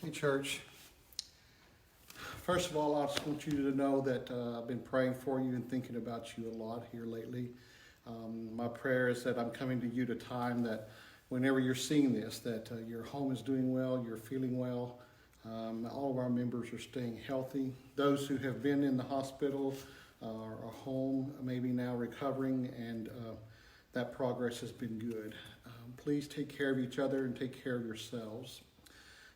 Hey, church. First of all, I just want you to know that I've been praying for you and thinking about you a lot here lately. My prayer is that I'm coming to you at a time that whenever you're seeing this, that your home is doing well, you're feeling well. All of our members are staying healthy. Those who have been in the hospital are home, maybe now recovering, and that progress has been good. Please take care of each other and take care of yourselves.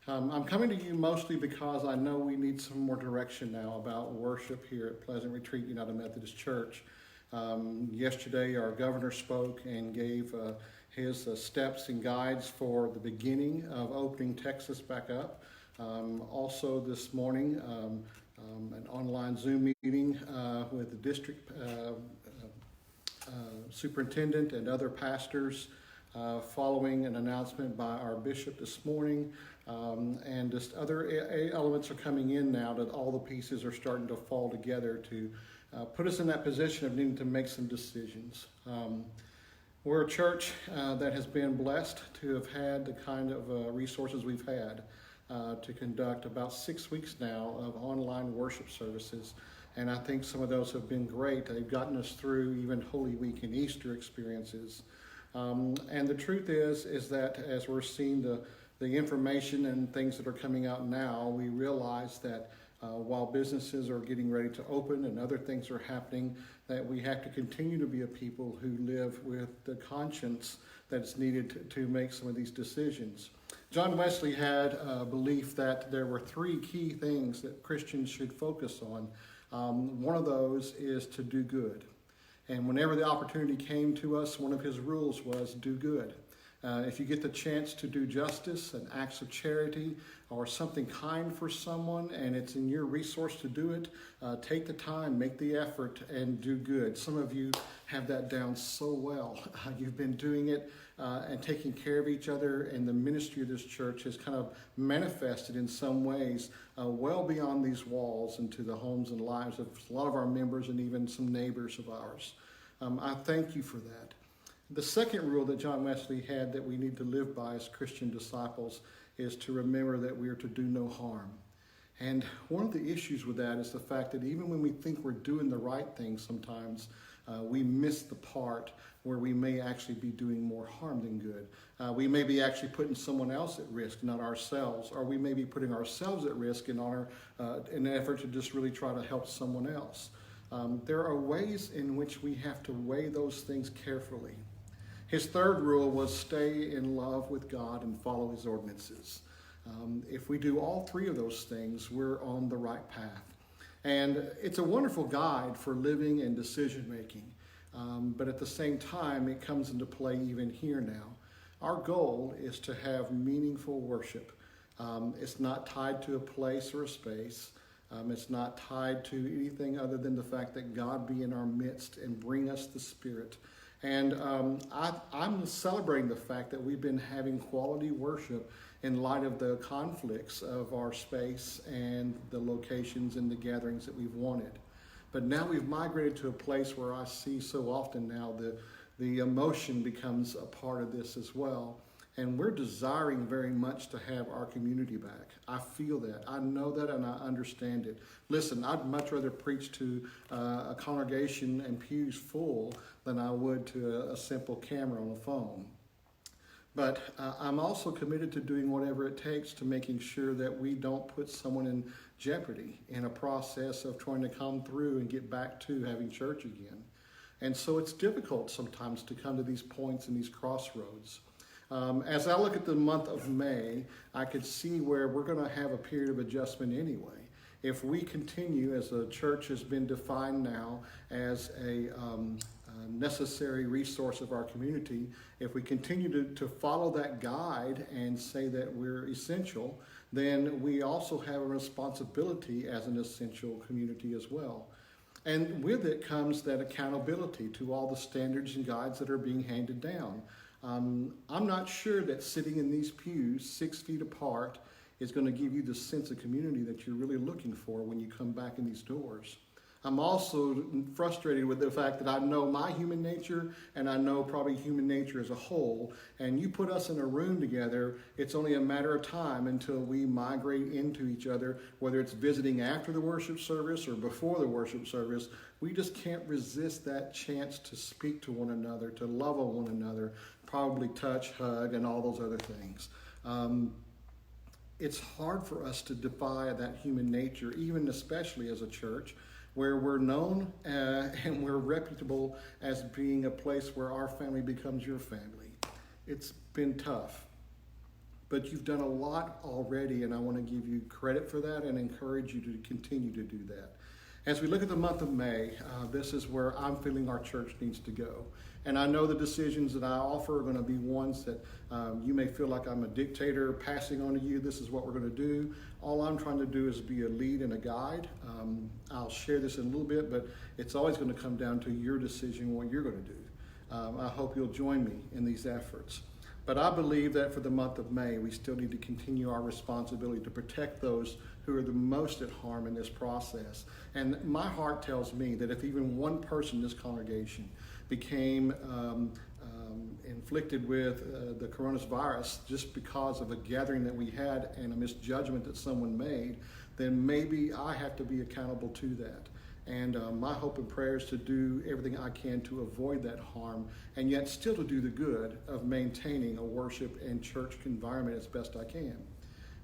I'm coming to you mostly because I know we need some more direction now about worship here at Pleasant Retreat United Methodist Church. Yesterday, our governor spoke and gave his steps and guides for the beginning of opening Texas back up. Also this morning, an online Zoom meeting with the district superintendent and other pastors following an announcement by our bishop this morning. And just other elements are coming in now that all the pieces are starting to fall together to put us in that position of needing to make some decisions. We're a church that has been blessed to have had the kind of resources we've had to conduct about 6 weeks now of online worship services. And I think some of those have been great. They've gotten us through even Holy Week and Easter experiences. And the truth is that as we're seeing the information and things that are coming out now, we realize that while businesses are getting ready to open and other things are happening, that we have to continue to be a people who live with the conscience that's needed to make some of these decisions. John Wesley had a belief that there were 3 key things that Christians should focus on. One of those is to do good. And whenever the opportunity came to us, one of his rules was do good. If you get the chance to do justice and acts of charity or something kind for someone and it's in your resource to do it, take the time, make the effort, and do good. Some of you have that down so well. You've been doing it and taking care of each other, and the ministry of this church has kind of manifested in some ways well beyond these walls into the homes and lives of a lot of our members and even some neighbors of ours. I thank you for that. The second rule that John Wesley had that we need to live by as Christian disciples is to remember that we are to do no harm. And one of the issues with that is the fact that even when we think we're doing the right thing sometimes, we miss the part where we may actually be doing more harm than good. We may be actually putting someone else at risk, not ourselves, or we may be putting ourselves at risk in an effort to just really try to help someone else. There are ways in which we have to weigh those things carefully. His third rule was stay in love with God and follow his ordinances. If we do all 3 of those things, we're on the right path. And it's a wonderful guide for living and decision making. But at the same time, it comes into play even here now. Our goal is to have meaningful worship. It's not tied to a place or a space. It's not tied to anything other than the fact that God be in our midst and bring us the Spirit. And I'm celebrating the fact that we've been having quality worship in light of the conflicts of our space and the locations and the gatherings that we've wanted. But now we've migrated to a place where I see so often now the emotion becomes a part of this as well. And we're desiring very much to have our community back. I feel that. I know that, and I understand it. Listen, I'd much rather preach to a congregation and pews full than I would to a simple camera on a phone. But I'm also committed to doing whatever it takes to making sure that we don't put someone in jeopardy in a process of trying to come through and get back to having church again. And so it's difficult sometimes to come to these points and these crossroads. As I look at the month of May, I could see where we're going to have a period of adjustment anyway. If we continue, as the church has been defined now as a necessary resource of our community, if we continue to follow that guide and say that we're essential, then we also have a responsibility as an essential community as well. And with it comes that accountability to all the standards and guides that are being handed down. I'm not sure that sitting in these pews 6 feet apart is going to give you the sense of community that you're really looking for when you come back in these doors. I'm also frustrated with the fact that I know my human nature and I know probably human nature as a whole. And you put us in a room together, it's only a matter of time until we migrate into each other, whether it's visiting after the worship service or before the worship service. We just can't resist that chance to speak to one another, to love on one another, probably touch, hug, and all those other things. It's hard for us to defy that human nature, even especially as a church, where we're known and we're reputable as being a place where our family becomes your family. It's been tough, but you've done a lot already, and I want to give you credit for that and encourage you to continue to do that. As we look at the month of May, this is where I'm feeling our church needs to go. And I know the decisions that I offer are going to be ones that you may feel like I'm a dictator passing on to you. This is what we're going to do. All I'm trying to do is be a lead and a guide. I'll share this in a little bit, but it's always going to come down to your decision what you're going to do. I hope you'll join me in these efforts. But I believe that for the month of May, we still need to continue our responsibility to protect those who are the most at harm in this process. And my heart tells me that if even one person in this congregation became inflicted with the coronavirus just because of a gathering that we had and a misjudgment that someone made, then maybe I have to be accountable to that. And my hope and prayer is to do everything I can to avoid that harm and yet still to do the good of maintaining a worship and church environment as best I can.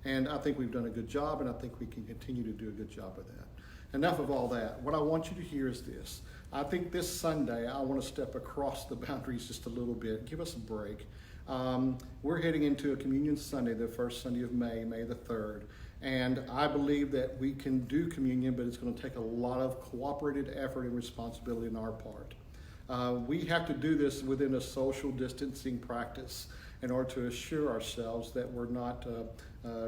And I think we've done a good job, and I think we can continue to do a good job of that. Enough of all that. What I want you to hear is this. I think this Sunday, I want to step across the boundaries just a little bit. Give us a break. We're heading into a Communion Sunday, the first Sunday of May, May the 3rd. And I believe that we can do communion, but it's going to take a lot of cooperative effort and responsibility on our part. We have to do this within a social distancing practice in order to assure ourselves that we're not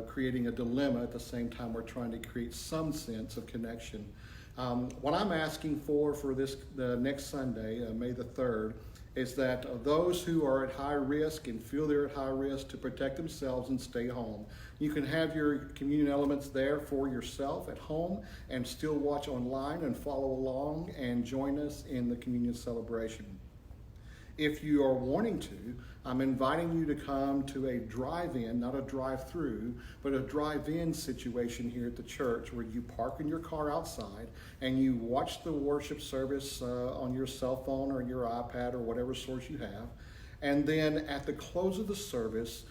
creating a dilemma at the same time we're trying to create some sense of connection. What I'm asking for the next Sunday, May the 3rd, is that those who are at high risk and feel they're at high risk to protect themselves and stay home. You can have your communion elements there for yourself at home and still watch online and follow along and join us in the communion celebration. If you are wanting to, I'm inviting you to come to a drive-in, not a drive-through, but a drive-in situation here at the church where you park in your car outside and you watch the worship service on your cell phone or your iPad or whatever source you have. And then at the close of the service,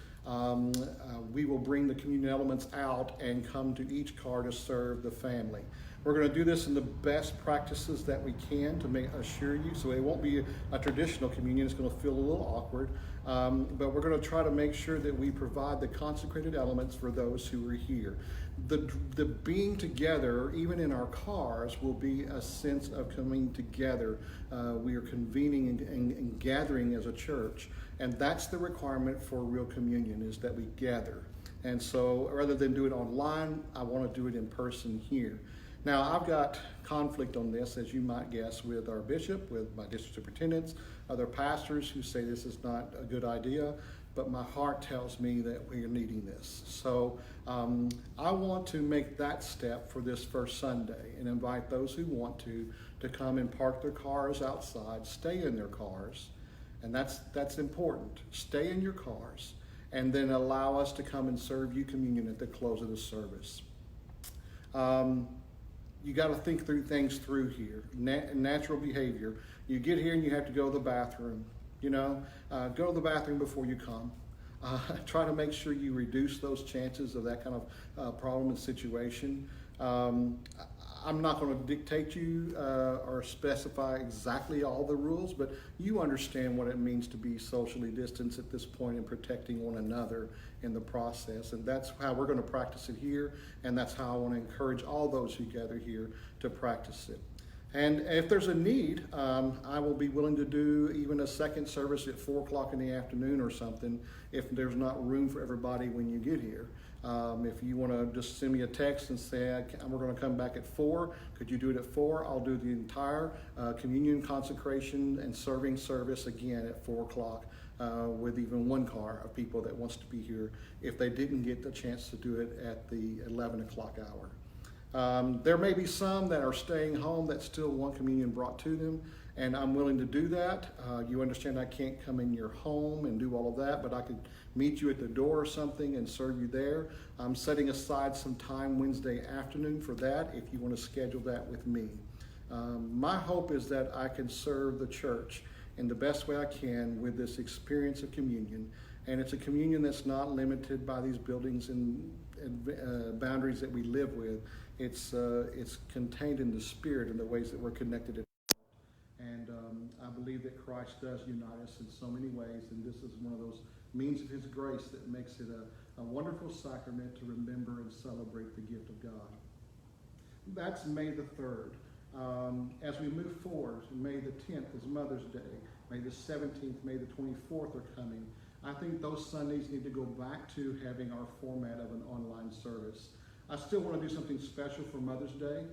we will bring the communion elements out and come to each car to serve the family. We're going to do this in the best practices that we can to assure you, so it won't be a traditional communion. It's going to feel a little awkward, but we're going to try to make sure that we provide the consecrated elements for those who are here. The being together, even in our cars, will be a sense of coming together. We are convening and gathering as a church, and that's the requirement for real communion, is that we gather. And so rather than do it online, I want to do it in person here. Now, I've got conflict on this, as you might guess, with our bishop, with my district superintendents, other pastors who say this is not a good idea, but my heart tells me that we are needing this. So I want to make that step for this first Sunday and invite those who want to come and park their cars outside, stay in their cars, and that's important. Stay in your cars, and then allow us to come and serve you communion at the close of the service. You got to think through things through here. Natural behavior. You get here and you have to go to the bathroom. Go to the bathroom before you come. Try to make sure you reduce those chances of that kind of problem and situation. I'm not going to dictate you or specify exactly all the rules, but you understand what it means to be socially distanced at this point and protecting one another in the process. And that's how we're going to practice it here, and that's how I want to encourage all those who gather here to practice it. And if there's a need, I will be willing to do even a second service at 4 o'clock in the afternoon or something if there's not room for everybody when you get here. If you want to just send me a text and say, we're going to come back at 4, could you do it at 4? I'll do the entire communion, consecration, and serving service again at 4 o'clock with even one car of people that wants to be here if they didn't get the chance to do it at the 11 o'clock hour. There may be some that are staying home that still want communion brought to them, and I'm willing to do that. You understand I can't come in your home and do all of that, but I could meet you at the door or something and serve you there. I'm setting aside some time Wednesday afternoon for that if you want to schedule that with me. My hope is that I can serve the church in the best way I can with this experience of communion. And it's a communion that's not limited by these buildings and boundaries that we live with. It's contained in the Spirit and the ways that we're connected. And I believe that Christ does unite us in so many ways, and this is one of those means of His grace that makes it a wonderful sacrament to remember and celebrate the gift of God. That's May the 3rd. As we move forward, May the 10th is Mother's Day. May the 17th, May the 24th are coming. I think those Sundays need to go back to having our format of an online service. I still want to do something special for Mother's Day,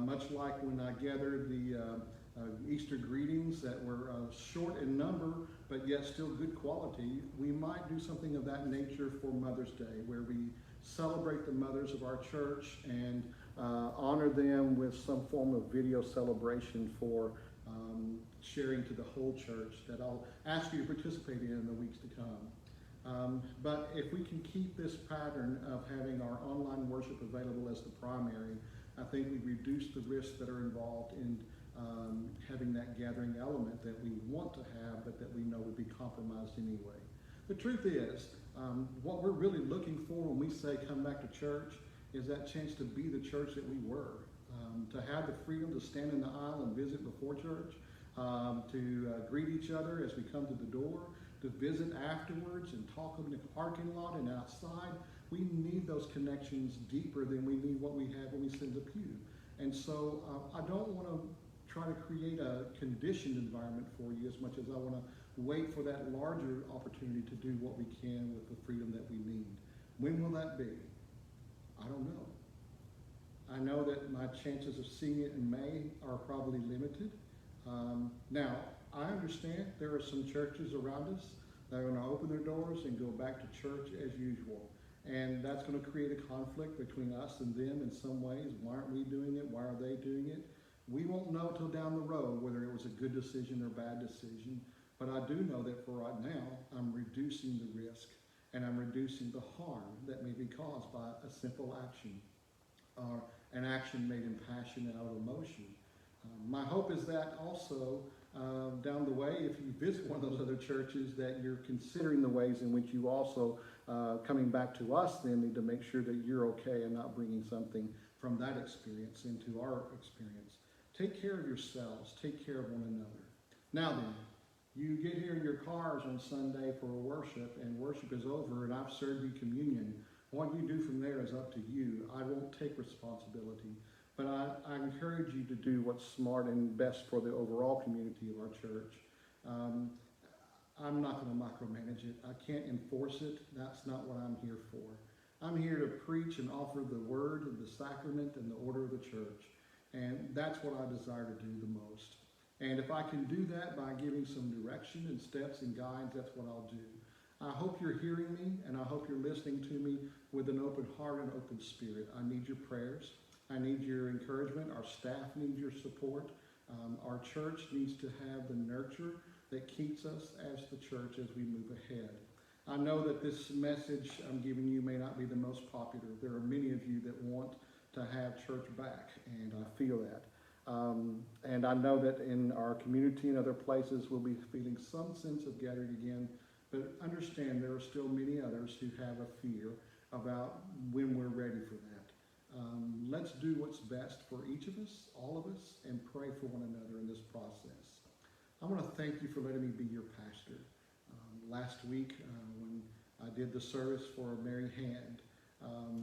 much like when I gathered the Easter greetings that were short in number, but yet still good quality. We might do something of that nature for Mother's Day, where we celebrate the mothers of our church and honor them with some form of video celebration for sharing to the whole church that I'll ask you to participate in the weeks to come. But if we can keep this pattern of having our online worship available as the primary, I think we reduce the risks that are involved in having that gathering element that we want to have, but that we know would be compromised anyway. The truth is, what we're really looking for when we say come back to church is that chance to be the church that we were, to have the freedom to stand in the aisle and visit before church, to greet each other as we come to the door, to visit afterwards and talk in the parking lot and outside. We need those connections deeper than we need what we have when we sit in the pew. And so I don't want to try to create a conditioned environment for you as much as I want to wait for that larger opportunity to do what we can with the freedom that we need. When will that be? I don't know. I know that my chances of seeing it in May are probably limited. Now, I understand there are some churches around us that are going to open their doors and go back to church as usual. And that's going to create a conflict between us and them in some ways. Why aren't we doing it? Why are they doing it? We won't know till down the road whether it was a good decision or bad decision. But I do know that for right now, I'm reducing the risk and I'm reducing the harm that may be caused by a simple action or an action made in passion and out of emotion. My hope is that also down the way, if you visit one of those other churches, that you're considering the ways in which you also, coming back to us, then need to make sure that you're okay and not bringing something from that experience into our experience. Take care of yourselves. Take care of one another. Now then, you get here in your cars on Sunday for worship, and worship is over, and I've served you communion. What you do from there is up to you. I won't take responsibility. But I encourage you to do what's smart and best for the overall community of our church. I'm not going to micromanage it. I can't enforce it. That's not what I'm here for. I'm here to preach and offer the word of the sacrament and the order of the church. And that's what I desire to do the most. And if I can do that by giving some direction and steps and guides, that's what I'll do. I hope you're hearing me, and I hope you're listening to me with an open heart and open spirit. I need your prayers. I need your encouragement. Our staff needs your support. Our church needs to have the nurture that keeps us as the church as we move ahead. I know that this message I'm giving you may not be the most popular. There are many of you that want to have church back, and I feel that. And I know that in our community and other places we'll be feeling some sense of gathering again, but understand there are still many others who have a fear about when we're ready for that. Let's do what's best for each of us, all of us, and pray for one another in this process. I want to thank you for letting me be your pastor. Last week, when I did the service for Mary Hand,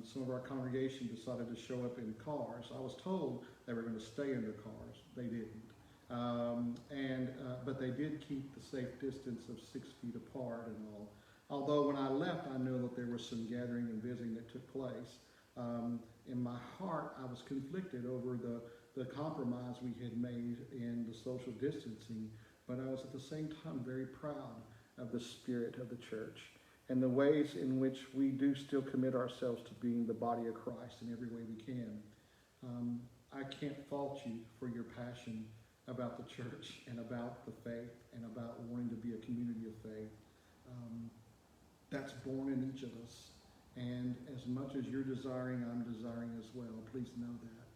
some of our congregation decided to show up in cars. I was told they were going to stay in their cars. They didn't. But they did keep the safe distance of 6 feet apart and all. Although when I left, I knew that there was some gathering and visiting that took place. In my heart, I was conflicted over the compromise we had made in the social distancing, but I was at the same time very proud of the spirit of the church and the ways in which we do still commit ourselves to being the body of Christ in every way we can. I can't fault you for your passion about the church and about the faith and about wanting to be a community of faith. That's born in each of us. And as much as you're desiring, I'm desiring as well. Please know that.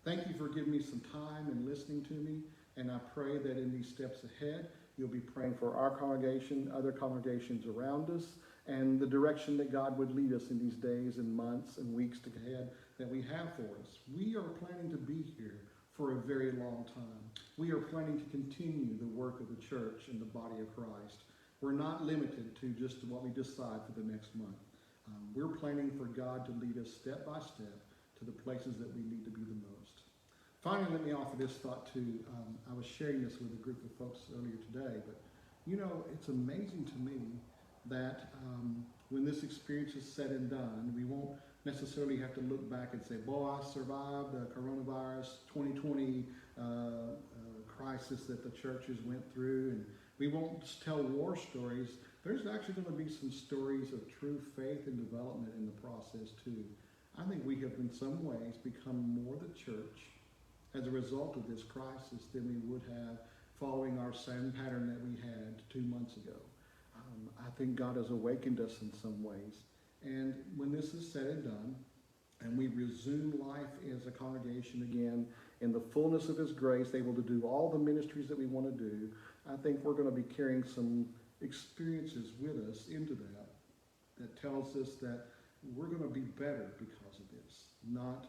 Thank you for giving me some time and listening to me. And I pray that in these steps ahead, you'll be praying for our congregation, other congregations around us, and the direction that God would lead us in these days and months and weeks ahead that we have for us. We are planning to be here for a very long time. We are planning to continue the work of the church and the body of Christ. We're not limited to just what we decide for the next month. We're planning for God to lead us step by step to the places that we need to be the most. Finally, let me offer this thought too. I was sharing this with a group of folks earlier today, but you know, it's amazing to me that when this experience is said and done, we won't necessarily have to look back and say, boy, I survived the coronavirus 2020 crisis that the churches went through, and we won't just tell war stories. There's actually going to be some stories of true faith and development in the process too. I think we have in some ways become more the church as a result of this crisis than we would have following our same pattern that we had 2 months ago. I think God has awakened us in some ways. And when this is said and done, and we resume life as a congregation again in the fullness of His grace, able to do all the ministries that we want to do, I think we're going to be carrying some experiences with us into that tells us that we're going to be better because of this. Not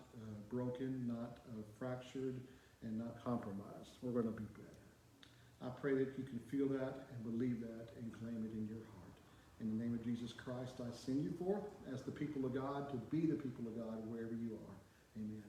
broken, not fractured, and not compromised. We're going to be better. I pray that you can feel that and believe that and claim it in your heart. In the name of Jesus Christ, I send you forth as the people of God to be the people of God wherever you are. Amen.